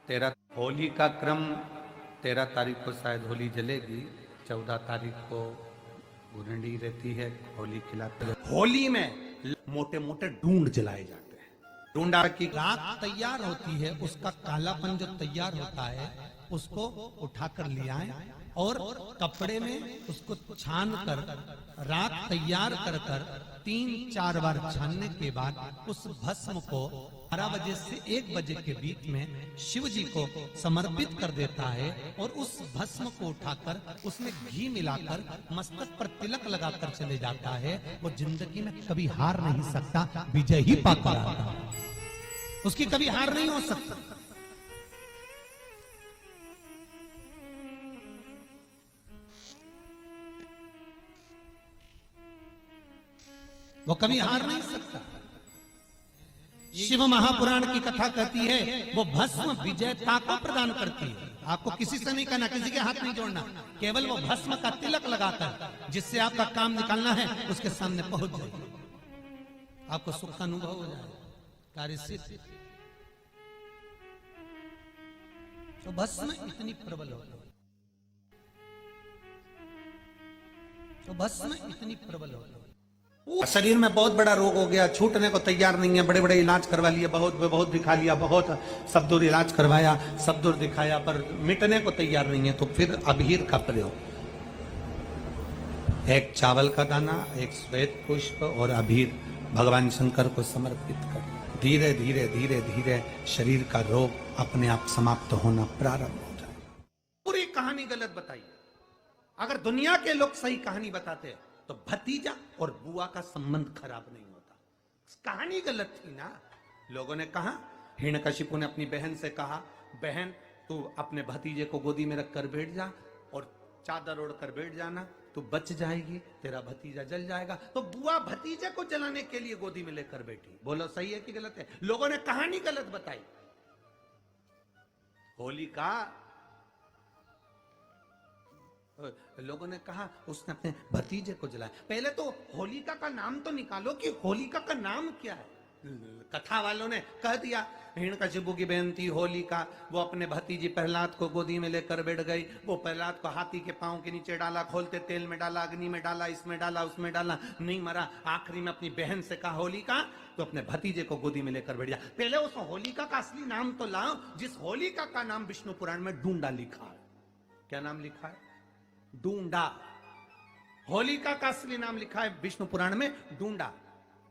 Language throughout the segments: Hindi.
13 होली का क्रम 13 तारीख को शायद होली जलेगी, 14 तारीख को गुरंडी रहती है, होली खिलाते हैं। होली में मोटे मोटे ढूंढ जलाए जाते हैं। ढूंढा की राख तैयार होती है, उसका कालापन जो तैयार होता है उसको उठाकर ले आए और कपड़े में उसको छान कर राख तैयार कर कर 3-4 बार छानने के बाद उस भस्म को 12 बजे से 1 बजे के बीच में शिव जी को समर्पित कर देता है और उस भस्म को उठाकर उसमें घी मिलाकर मस्तक पर तिलक लगाकर चले जाता है। वो जिंदगी में कभी हार नहीं सकता, विजय ही पाकर आता है, उसकी कभी हार नहीं हो सकता। वो कभी हार नहीं सकता। शिव महापुराण की कथा कहती है वो भस्म विजयता को प्रदान करती है। आपको किसी से नहीं कहना, किसी के हाथ नहीं जोड़ना, केवल वो भस्म का तिलक लगाकर जिससे आपका काम निकालना है उसके सामने पहुंच जाए, आपको सुख का अनुभव हो जाए, कार्य सिद्ध। तो भस्म इतनी प्रबल हो, तो भस्म इतनी प्रबल हो। शरीर में बहुत बड़ा रोग हो गया, छूटने को तैयार नहीं है, बड़े बड़े इलाज करवा लिए, बहुत दिखा लिया, बहुत सब दूर इलाज करवाया, सब दूर दिखाया, पर मिटने को तैयार नहीं है। तो फिर अबीर का प्रयोग, एक चावल का दाना, एक श्वेत पुष्प और अबीर भगवान शंकर को समर्पित कर धीरे धीरे धीरे धीरे शरीर का रोग अपने आप समाप्त होना प्रारंभ हो जाए। पूरी कहानी गलत बताई। अगर दुनिया के लोग सही कहानी बताते तो भतीजा और बुआ का संबंध खराब नहीं होता। कहानी गलत थी ना। लोगों ने कहा, हिरण्यकशिपु ने अपनी बहन से कहा, बहन तू अपने भतीजे को गोदी में रखकर बैठ जा और चादर ओढ़ कर बैठ जाना, तू बच जाएगी, तेरा भतीजा जल जाएगा। तो बुआ भतीजे को जलाने के लिए गोदी में लेकर बैठी। बोलो सही है कि गलत है? लोगों ने कहानी गलत बताई। होली का लोगों ने कहा उसने अपने भतीजे को जलाया। पहले तो होलिका का नाम तो निकालो कि होलिका का नाम क्या है। कथा वालों ने कह दिया हिरण्यकशिपु की बहन थी होलिका, वो अपने भतीजी प्रहलाद को गोदी में लेकर बैठ गई। वो प्रहलाद को हाथी के पांव के नीचे डाला, खोलते तेल में डाला, अग्नि में डाला, इसमें डाला, उसमें डाला, नहीं मरा। आखिरी में अपनी बहन से कहा होलिका तो अपने भतीजे को गोदी में लेकर बैठ जा। पहले उस होलिका का असली नाम तो लाओ, जिस होलिका का नाम विष्णु पुराण में ढूंढा लिखा है। क्या नाम लिखा है? ढूंढा। होलिका का असली नाम लिखा है विष्णु पुराण में ढूंढा।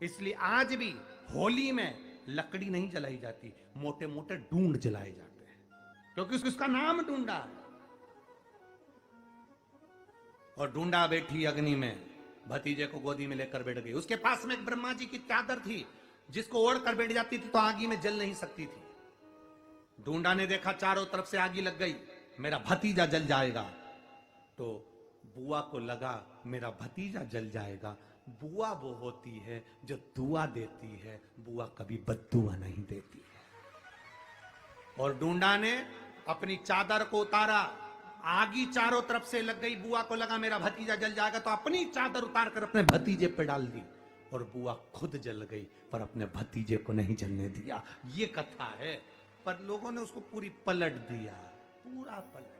इसलिए आज भी होली में लकड़ी नहीं जलाई जाती, मोटे मोटे ढूंढ जलाए जाते हैं, क्योंकि उसका नाम ढूंढा। और ढूंढा बैठी अग्नि में, भतीजे को गोदी में लेकर बैठ गई। उसके पास में एक ब्रह्मा जी की चादर थी, जिसको ओढ़ कर बैठ जाती थी तो आगी में जल नहीं सकती थी। ढूंढा ने देखा चारों तरफ से आगी लग गई, मेरा भतीजा जल जाएगा। तो बुआ को लगा मेरा भतीजा जल जाएगा। बुआ वो होती है जो दुआ देती है, बुआ कभी बद्दुआ नहीं देती है। और ढूंढा ने अपनी चादर को उतारा, आगी चारों तरफ से लग गई। बुआ को लगा मेरा भतीजा जल जाएगा, तो अपनी चादर उतार कर अपने भतीजे पे डाल दी और बुआ खुद जल गई, पर अपने भतीजे को नहीं जलने दिया। ये कथा है, पर लोगों ने उसको पूरी पलट दिया, पूरा पलट दिया।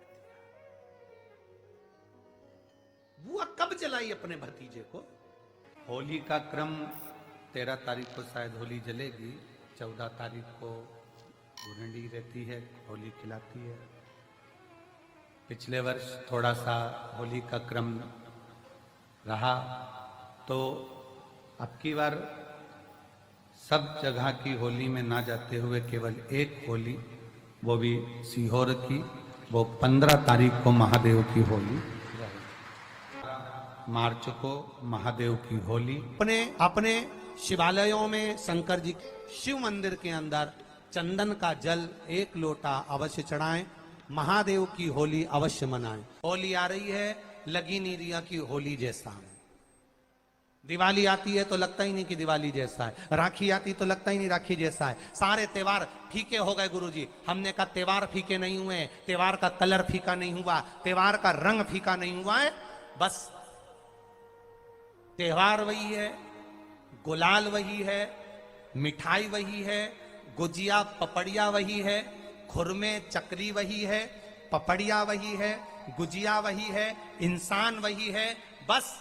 बुआ कब जलाई अपने भतीजे को? होली का क्रम 13 तारीख को शायद होली जलेगी, 14 तारीख को गुरंडी रहती है, होली खिलाती है। पिछले वर्ष थोड़ा सा होली का क्रम रहा, तो अब की बार सब जगह की होली में ना जाते हुए केवल एक होली, वो भी सीहोर की, वो 15 तारीख को महादेव की होली, मार्च को महादेव की होली। अपने शिवालयों में शंकर जी शिव मंदिर के अंदर चंदन का जल 1 लोटा अवश्य चढ़ाएं, महादेव की होली अवश्य मनाएं। होली आ रही है, लगी नहीं रिया की होली जैसा है। दिवाली आती है तो लगता ही नहीं कि दिवाली जैसा है, राखी आती तो लगता ही नहीं राखी जैसा है। सारे त्योहार फीके हो गए गुरुजी। हमने कहा त्योहार फीके नहीं हुए, त्योहार का कलर फीका नहीं हुआ, त्योहार का रंग फीका नहीं हुआ है, बस त्योहार वही है, गुलाल वही है, मिठाई वही है, गुजिया पपड़िया वही है, खुरमे चकली वही है, पपड़िया वही है, गुजिया वही है, इंसान वही है। बस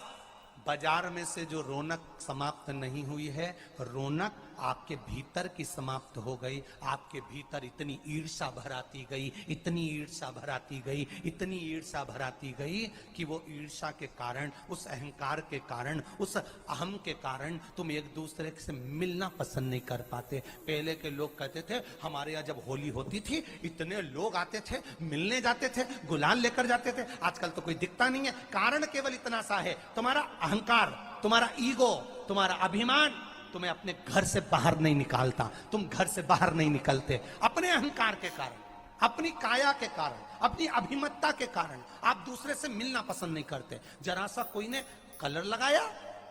बाजार में से जो रौनक समाप्त नहीं हुई है, रौनक आपके भीतर की समाप्त हो गई। आपके भीतर इतनी ईर्ष्या भराती गई, इतनी ईर्ष्या भराती गई, इतनी ईर्ष्या भराती गई कि वो ईर्ष्या के कारण, उस अहंकार के कारण, उस अहम के कारण तुम एक दूसरे से मिलना पसंद नहीं कर पाते। पहले के लोग कहते थे हमारे यहाँ जब होली होती थी इतने लोग आते थे, मिलने जाते थे, गुलाल लेकर जाते थे। आजकल तो कोई दिखता नहीं है। कारण केवल इतना सा है, तुम्हारा अहंकार, तुम्हारा ईगो, तुम्हारा अभिमान तुम्हें अपने घर से बाहर नहीं निकालता। तुम घर से बाहर नहीं निकलते अपने अहंकार के कारण, अपनी काया के कारण, अपनी अभिमतता के कारण। आप दूसरे से मिलना पसंद नहीं करते। जरा सा कोई ने कलर लगाया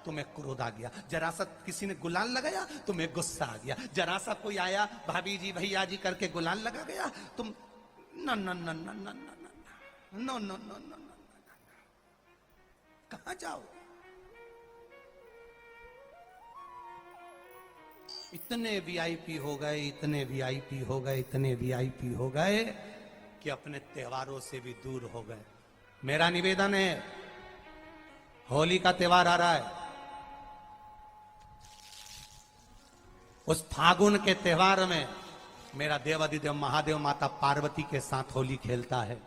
तुम्हें क्रोध आ गया, जरा सा किसी ने गुलाल लगाया तुम्हें गुस्सा आ गया, जरा सा कोई आया भाभी जी भैया जी करके गुलाल लगा गया, तुम न न न न न न न न न कहां जाओ। इतने वीआईपी हो गए, इतने वीआईपी हो गए, इतने वीआईपी हो गए कि अपने त्योहारों से भी दूर हो गए। मेरा निवेदन है, होली का त्योहार आ रहा है, उस फागुन के त्योहार में मेरा देवाधिदेव महादेव माता पार्वती के साथ होली खेलता है,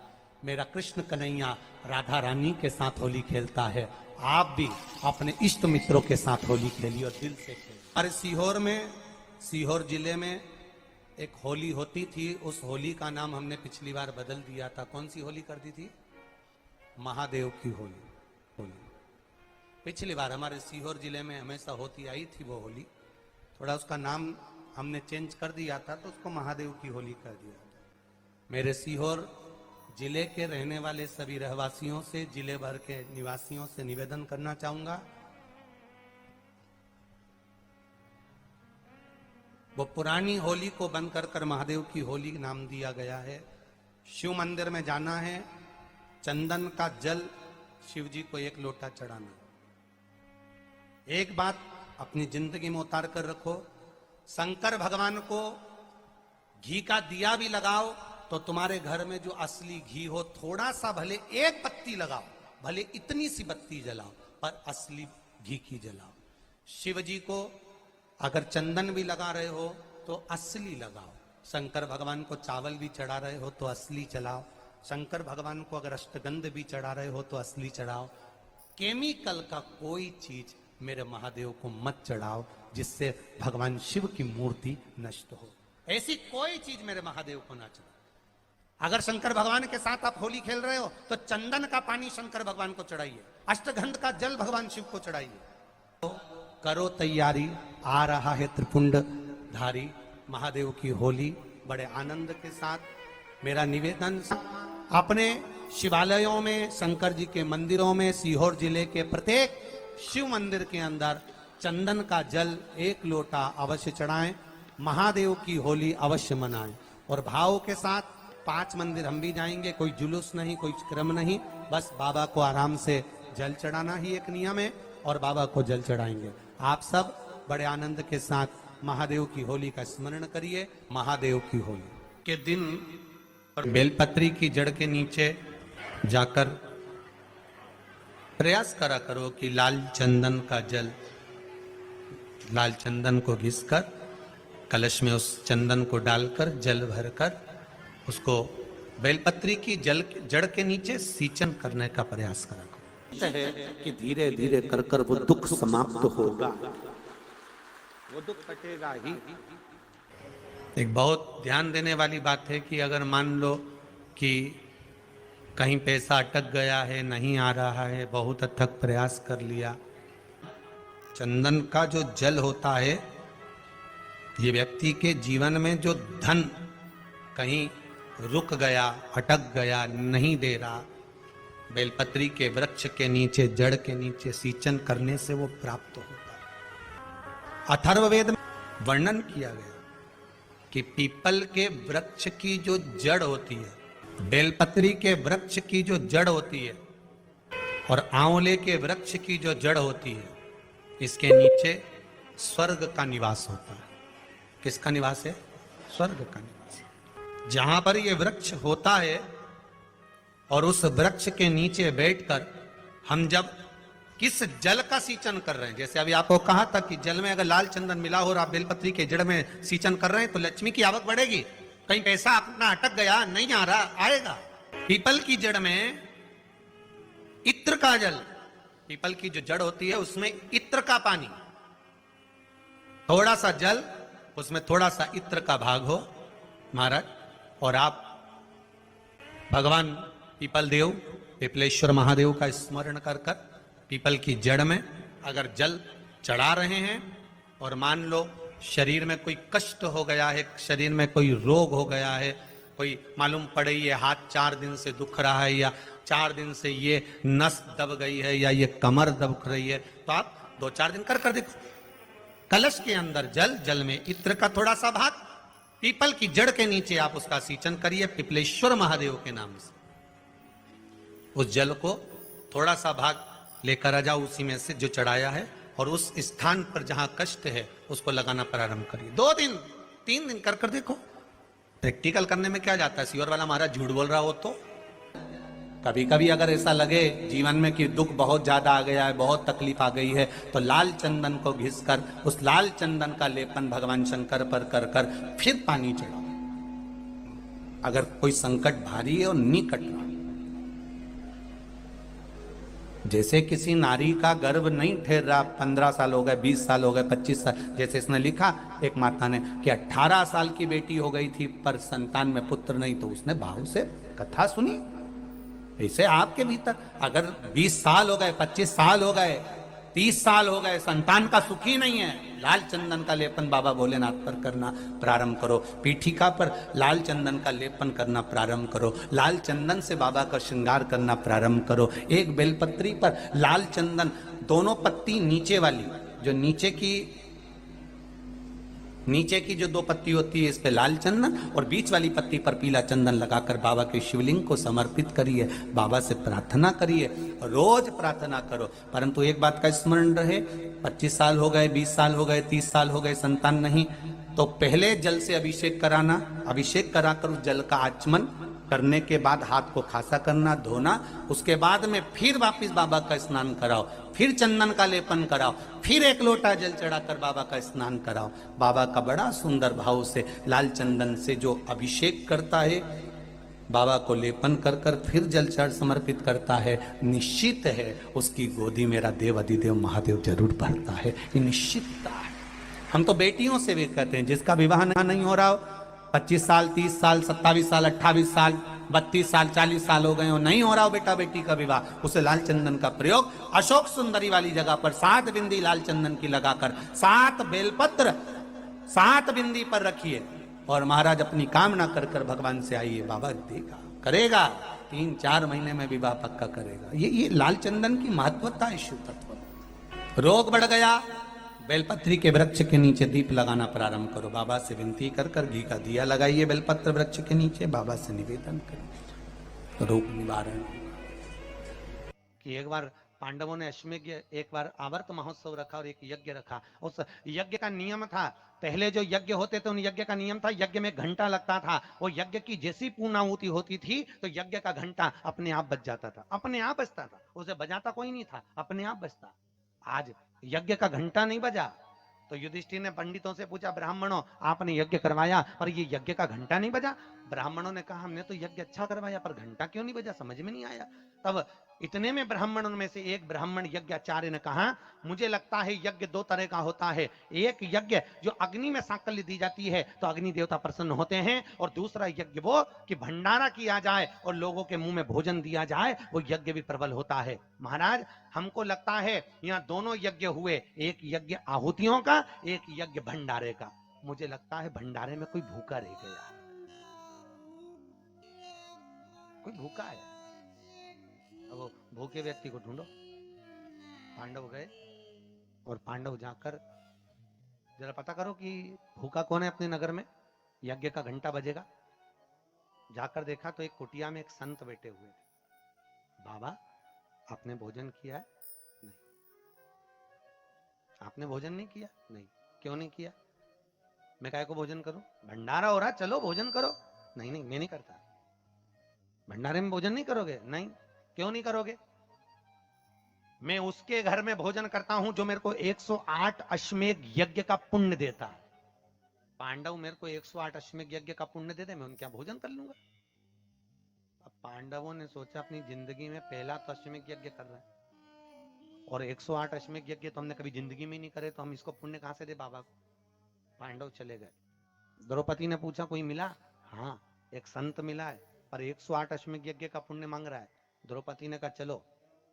मेरा कृष्ण कन्हैया राधा रानी के साथ होली खेलता है। आप भी अपने इष्ट मित्रों के साथ होली खेलिए और दिल से खेलिए। अरे सीहोर में, सीहोर जिले में एक होली होती थी। उस होली का नाम हमने पिछली बार बदल दिया था। कौन सी होली कर दी थी? महादेव की होली। पिछली बार हमारे सीहोर जिले में हमेशा होती आई थी वो होली, थोड़ा उसका नाम हमने चेंज कर दिया था तो उसको महादेव की होली कर दिया था। मेरे सीहोर जिले के रहने वाले सभी रहवासियों से, जिले भर के निवासियों से निवेदन करना चाहूंगा, वो पुरानी होली को बंद कर महादेव की होली नाम दिया गया है। शिव मंदिर में जाना है, चंदन का जल शिव जी को 1 लोटा चढ़ाना। एक बात अपनी जिंदगी में उतार कर रखो, शंकर भगवान को घी का दिया भी लगाओ तो तुम्हारे घर में जो असली घी हो, थोड़ा सा भले 1 पत्ती लगाओ, भले इतनी सी बत्ती जलाओ, पर असली घी की जलाओ। शिव जी को अगर चंदन भी लगा रहे हो तो असली लगाओ। शंकर भगवान को चावल भी चढ़ा रहे हो तो असली चढ़ाओ। शंकर भगवान को अगर अष्टगंध भी चढ़ा रहे हो तो असली चढ़ाओ। केमिकल का कोई चीज मेरे महादेव को मत चढ़ाओ जिससे भगवान शिव की मूर्ति नष्ट हो। ऐसी कोई चीज मेरे महादेव को ना चढ़ाओ। अगर शंकर भगवान के साथ आप होली खेल रहे हो तो चंदन का पानी शंकर भगवान को चढ़ाइए, अष्टगंध का जल भगवान शिव को चढ़ाइए। तो करो तैयारी, आ रहा है त्रिपुंड धारी महादेव की होली। बड़े आनंद के साथ मेरा निवेदन, अपने शिवालयों में, शंकर जी के मंदिरों में, सीहोर जिले के प्रत्येक शिव मंदिर के अंदर चंदन का जल 1 लोटा अवश्य चढ़ाएं, महादेव की होली अवश्य मनाएं। और भाव के साथ 5 मंदिर हम भी जाएंगे, कोई जुलूस नहीं, कोई क्रम नहीं, बस बाबा को आराम से जल चढ़ाना ही एक नियम है और बाबा को जल चढ़ाएंगे। आप सब बड़े आनंद के साथ महादेव की होली का स्मरण करिए। महादेव की होली के दिन बेलपत्री की जड़ के नीचे जाकर प्रयास करा करो कि लाल चंदन का जल, लाल चंदन को घिसकर कलश में उस चंदन को डालकर जल भरकर उसको बेलपत्री की जड़ के नीचे सींचन करने का प्रयास करा करो। है कि धीरे धीरे कर वो दुख समाप्त होगा, वो दुख कटेगा ही। एक बहुत ध्यान देने वाली बात है कि अगर मान लो कि कहीं पैसा अटक गया है, नहीं आ रहा है, बहुत अथक प्रयास कर लिया, चंदन का जो जल होता है ये व्यक्ति के जीवन में जो धन कहीं रुक गया, अटक गया, नहीं दे रहा, बेलपत्री के वृक्ष के नीचे, जड़ के नीचे सींचन करने से वो प्राप्त होता है। अथर्ववेद में वर्णन किया गया कि पीपल के वृक्ष की जो जड़ होती है, बेलपत्री के वृक्ष की जो जड़ होती है और आंवले के वृक्ष की जो जड़ होती है, इसके नीचे स्वर्ग का निवास होता है। किसका निवास है? स्वर्ग का निवास। जहां पर ये वृक्ष होता है और उस वृक्ष के नीचे बैठकर हम जब किस जल का सींचन कर रहे हैं, जैसे अभी आपको कहा था कि जल में अगर लाल चंदन मिला हो और आप बेलपत्री के जड़ में सींचन कर रहे हैं तो लक्ष्मी की आवक बढ़ेगी। कहीं पैसा अपना अटक गया, नहीं आ रहा, आएगा। पीपल की जड़ में इत्र का जल, पीपल की जो जड़ होती है उसमें इत्र का पानी, थोड़ा सा जल उसमें थोड़ा सा इत्र का भाग हो महाराज, और आप भगवान पीपल देव पिपलेश्वर महादेव का स्मरण कर कर पीपल की जड़ में अगर जल चढ़ा रहे हैं और मान लो शरीर में कोई कष्ट हो गया है, शरीर में कोई रोग हो गया है, कोई मालूम पड़े ये हाथ 4 दिन से दुख रहा है या 4 दिन से ये नस दब गई है या ये कमर दब रही है, तो आप 2-4 दिन कर देखो। कलश के अंदर जल, जल में इत्र का थोड़ा सा भाग, पीपल की जड़ के नीचे आप उसका सींचन करिए पिपलेश्वर महादेव के नाम से। उस जल को थोड़ा सा भाग लेकर आ जाओ उसी में से जो चढ़ाया है, और उस स्थान पर जहां कष्ट है उसको लगाना प्रारंभ करिए। 2 दिन 3 दिन कर देखो। प्रैक्टिकल करने में क्या जाता है, सियोर वाला महाराज झूठ बोल रहा हो तो। कभी कभी अगर ऐसा लगे जीवन में कि दुख बहुत ज्यादा आ गया है, बहुत तकलीफ आ गई है, तो लाल चंदन को घिसकर उस लाल चंदन का लेपन भगवान शंकर पर कर कर फिर पानी चढ़ाओ। अगर कोई संकट भारी है और निकट रहा, जैसे किसी नारी का गर्भ नहीं ठहर रहा, 15 साल हो गए, 20 साल हो गए, 25 साल, जैसे इसने लिखा एक माता ने कि 18 साल की बेटी हो गई थी पर संतान में पुत्र नहीं, तो उसने भाव से कथा सुनी। ऐसे आपके भीतर अगर 20 साल हो गए, 25 साल हो गए, 30 साल हो गए, संतान का सुख ही नहीं है, लाल चंदन का लेपन बाबा भोलेनाथ पर करना प्रारंभ करो। पीठिका पर लाल चंदन का लेपन करना प्रारंभ करो। लाल चंदन से बाबा का श्रृंगार करना प्रारंभ करो। एक बेलपत्री पर लाल चंदन, दोनों पत्ती नीचे वाली, जो नीचे की जो 2 पत्ती होती है इस पे लाल चंदन, और बीच वाली पत्ती पर पीला चंदन लगाकर बाबा के शिवलिंग को समर्पित करिए। बाबा से प्रार्थना करिए, रोज प्रार्थना करो। परंतु एक बात का स्मरण रहे, 25 साल हो गए, 20 साल हो गए, 30 साल हो गए, संतान नहीं, तो पहले जल से अभिषेक कराना, अभिषेक कराकर उस जल का आचमन करने के बाद हाथ को खासा करना, धोना, उसके बाद में फिर वापिस बाबा का स्नान कराओ, फिर चंदन का लेपन कराओ, फिर 1 लोटा जल चढ़ाकर बाबा का स्नान कराओ। बाबा का बड़ा सुंदर भाव से लाल चंदन से जो अभिषेक करता है, बाबा को लेपन कर कर फिर जल चढ़ समर्पित करता है, निश्चित है उसकी गोदी मेरा देव अधिदेव महादेव जरूर भरता है। ये निश्चितता है। हम तो बेटियों से भी कहते हैं, जिसका विवाह नहीं हो रहा हो, 25 साल, 30 साल, 27 साल, 28 साल, 32 साल, 40 साल हो गए हो, नहीं हो रहा हो बेटा बेटी का विवाह, उसे लाल चंदन का प्रयोग अशोक सुंदरी वाली जगह पर 7 बिंदी लाल चंदन की लगाकर 7 बेलपत्र 7 बिंदी पर रखिए और महाराज अपनी कामना कर कर भगवान से आइए। बाबा देगा, करेगा, 3-4 महीने में विवाह पक्का करेगा। ये लाल चंदन की महत्वता है। शिव तत्व। रोग बढ़ गया, बेलपत्री के वृक्ष के नीचे दीप लगाना प्रारंभ करो। बाबा से विनती कर कर घी का दिया लगाइए बेलपत्र वृक्ष के नीचे, बाबा से निवेदन करिए, रोग निवारण। कि एक बार पांडवों ने अश्वमेध, एक बार आवर्त महोत्सव रखा और एक यज्ञ रखा। उस यज्ञ का नियम था, पहले जो यज्ञ होते थे उन यज्ञ का नियम था, यज्ञ में घंटा लगता था। वो यज्ञ की जैसी पूर्णाहुति होती थी तो यज्ञ का घंटा अपने आप बज जाता था, अपने आप बजता था, उसे बजाता कोई नहीं था, अपने आप बजता। आज यज्ञ का घंटा नहीं बजा तो युधिष्ठिर ने पंडितों से पूछा, ब्राह्मणों आपने यज्ञ करवाया पर ये यज्ञ का घंटा नहीं बजा। ब्राह्मणों ने कहा, हमने तो यज्ञ अच्छा करवाया पर घंटा क्यों नहीं बजा, समझ में नहीं आया। तब इतने में ब्राह्मणों में से एक ब्राह्मण यज्ञाचार्य ने कहा, मुझे लगता है यज्ञ 2 तरह का होता है। एक यज्ञ जो अग्नि में सांकल्य दी जाती है तो अग्नि देवता प्रसन्न होते हैं, और दूसरा यज्ञ वो कि भंडारा किया जाए और लोगों के मुंह में भोजन दिया जाए, वो यज्ञ भी प्रबल होता है। महाराज हमको लगता है यहाँ दोनों यज्ञ हुए, एक यज्ञ आहुतियों का, एक यज्ञ भंडारे का। मुझे लगता है भंडारे में कोई भूखा रह गया, कोई भूखा है। अब वो भूखे व्यक्ति को ढूंढो। पांडव गए और पांडव जाकर जरा पता करो कि भूखा कौन है अपने नगर में, यज्ञ का घंटा बजेगा। जाकर देखा तो एक कुटिया में एक संत बैठे हुए थे। बाबा आपने भोजन किया है? नहीं। आपने भोजन नहीं किया? नहीं। क्यों नहीं किया? मैं काहे को भोजन करूं? भंडारा हो रहा, चलो भोजन करो। नहीं नहीं, मैं नहीं करता। भंडारे में भोजन नहीं करोगे? नहीं। क्यों नहीं करोगे? मैं उसके घर में भोजन करता हूं जो मेरे को 108 अश्वमेध यज्ञ का पुण्य देता है। पांडव मेरे को 108 अश्वमेध यज्ञ का पुण्य दे दे, मैं उनके यहाँ भोजन कर लूंगा। अब पांडवों ने सोचा अपनी जिंदगी में पहला तो अश्वमेध यज्ञ कर रहा है, और 108 अश्वमेध यज्ञ तो हमने कभी जिंदगी में नहीं करे, तो हम इसको पुण्य कहां से दे बाबा को। पांडव चले गए। द्रौपदी ने पूछा कोई मिला? हाँ, एक संत मिला है, पर 108 अश्वमेध यज्ञ का पुण्य मांग रहा है। द्रौपदी ने कहा चलो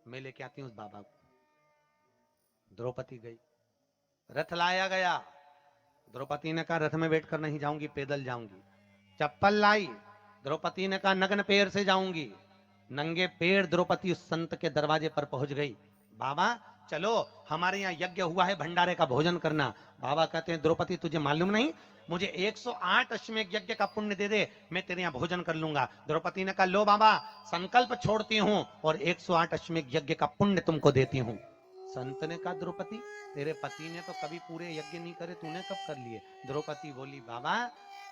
मैं लेके आती हूँ उस बाबा को। द्रौपदी गई, रथ लाया गया। द्रौपदी ने कहा रथ में बैठकर नहीं जाऊंगी, पैदल जाऊंगी। चप्पल लाई, द्रौपदी ने कहा नग्न पैर से जाऊंगी। नंगे पैर द्रौपदी उस संत के दरवाजे पर पहुंच गई। बाबा चलो, हमारे यहाँ यज्ञ हुआ है, भंडारे का भोजन करना। बाबा कहते हैं द्रौपदी तुझे मालूम नहीं, मुझे 108 अश्वमेध यज्ञ का पुण्य दे दे, मैं तेरे यहाँ भोजन कर लूंगा। द्रौपदी ने कहा लो बाबा, संकल्प छोड़ती हूँ और 108 अश्वमेध यज्ञ का पुण्य तुमको देती हूँ। संत ने कहा द्रौपदी तेरे पति ने तो कभी पूरे यज्ञ नहीं करे, तूने कब कर लिए? द्रौपदी बोली बाबा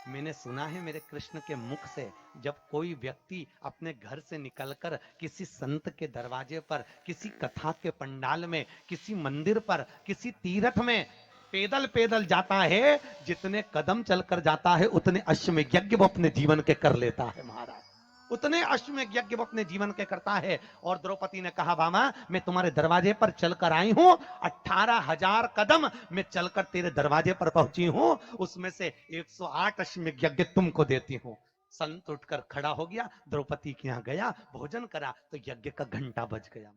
मैंने सुना है मेरे कृष्ण के मुख से, जब कोई व्यक्ति अपने घर से निकलकर किसी संत के दरवाजे पर, किसी कथा के पंडाल में, किसी मंदिर पर, किसी तीर्थ में पैदल पैदल जाता है, जितने कदम चलकर जाता है उतने अश्वमेध यज्ञ वो अपने जीवन के कर लेता है महाराज, उतने अश्वमेध यज्ञ वो अपने जीवन के करता है। और द्रौपदी ने कहा बाबा मैं तुम्हारे दरवाजे पर चलकर आई हूं, 18,000 कदम मैं चलकर तेरे दरवाजे पर पहुंची हूं, उसमें से 108 अश्वमेध यज्ञ तुमको देती हूं। संत उठकर खड़ा हो गया, द्रौपदी के यहां गया, भोजन करा तो यज्ञ का घंटा बज गया।